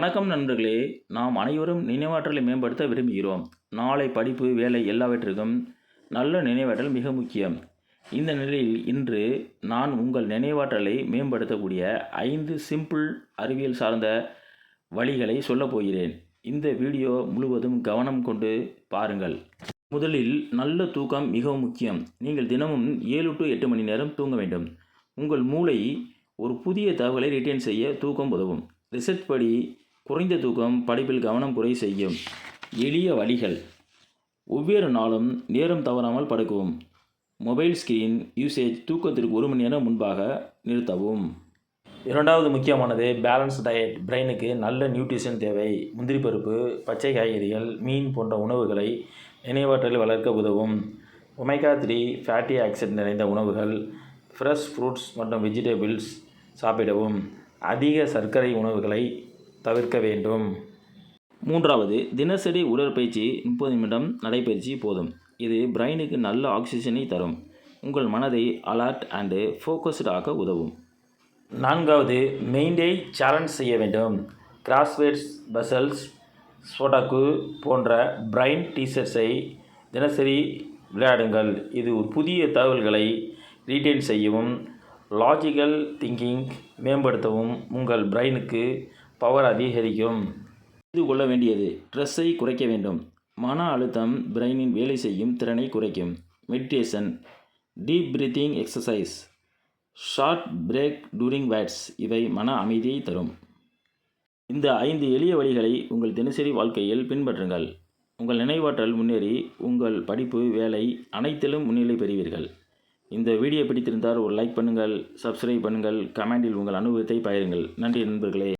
வணக்கம் நண்பர்களே. நாம் அனைவரும் நினைவாற்றலை மேம்படுத்த விரும்புகிறோம். நாளை படிப்பு, வேலை எல்லாவற்றிற்கும் நல்ல நினைவாற்றல் மிக முக்கியம். இந்த நிலையில் இன்று நான் உங்கள் நினைவாற்றலை மேம்படுத்தக்கூடிய 5 சிம்பிள் அறிவியல் சார்ந்த வழிகளை சொல்லப் போகிறேன். இந்த வீடியோ முழுவதும் கவனம் கொண்டு பாருங்கள். முதலில் நல்ல தூக்கம் மிகவும் முக்கியம். நீங்கள் தினமும் 7 to 8 மணி நேரம் தூங்க வேண்டும். உங்கள் மூளை ஒரு புதிய தகவலை ரிட்டைன் செய்ய தூக்கம் உதவும். ரிசர்ச் படி குறைந்த தூக்கம் படிப்பில் கவனம் குறை செய்யும். எளிய வழிகள்: ஒவ்வொரு நாளும் நேரம் தவறாமல் படுக்கவும். மொபைல் ஸ்கிரீன் யூசேஜ் தூக்கத்திற்கு 1 மணி நேரம் முன்பாக நிறுத்தவும். இரண்டாவது முக்கியமானது பேலன்ஸ் டயட். பிரெயினுக்கு நல்ல நியூட்ரிஷன் தேவை. முந்திரி பருப்பு, பச்சை காய்கறிகள், மீன் போன்ற உணவுகளை நினைவாற்றலை வளர்க்க உதவும். ஒமேகா 3 ஃபேட்டி ஆசிட் நிறைந்த உணவுகள், ஃப்ரெஷ் ஃப்ரூட்ஸ் மற்றும் வெஜிடபிள்ஸ் சாப்பிடவும். அதிக சர்க்கரை உணவுகளை தவிர்க்க வேண்டும். மூன்றாவது, தினசரி உடற்பயிற்சி. 30 நிமிடம் நடைப்பயிற்சி போதும். இது பிரெயினுக்கு நல்ல ஆக்சிஜனை தரும். உங்கள் மனதை அலர்ட் அண்டு ஃபோக்கஸ்டு ஆக்க உதவும். நான்காவது, மெயின்டே சேலஞ்ச் செய்ய வேண்டும். கிராஸ்வேர்ட்ஸ், பசல்ஸ், ஸ்போடாக்கு போன்ற பிரெயின் டீசர்ஸை தினசரி விளையாடுங்கள். இது புதிய தகவல்களை ரீட்டைன் செய்யவும், லாஜிக்கல் திங்கிங் மேம்படுத்தவும் உங்கள் பிரெயினுக்கு பவர் அதிகரிக்கும். இது கொள்ள வேண்டியது ஸ்ட்ரெஸ்ஸை குறைக்க வேண்டும். மன அழுத்தம் பிரெயினின் வேலை செய்யும் திறனை குறைக்கும். Meditation, deep breathing exercise, short break during words இவை மன அமைதியை தரும். இந்த 5 எளிய வழிகளை உங்கள் தினசரி வாழ்க்கையில் பின்பற்றுங்கள். உங்கள் நினைவாற்றல் முன்னேறி உங்கள் படிப்பு, வேலை அனைத்திலும் முன்னிலை பெறுவீர்கள். இந்த வீடியோ பிடித்திருந்தால் ஒரு லைக் பண்ணுங்கள், சப்ஸ்கிரைப் பண்ணுங்கள், கமெண்டில் உங்கள் அனுபவத்தை பகிருங்கள். நன்றி நண்பர்களே.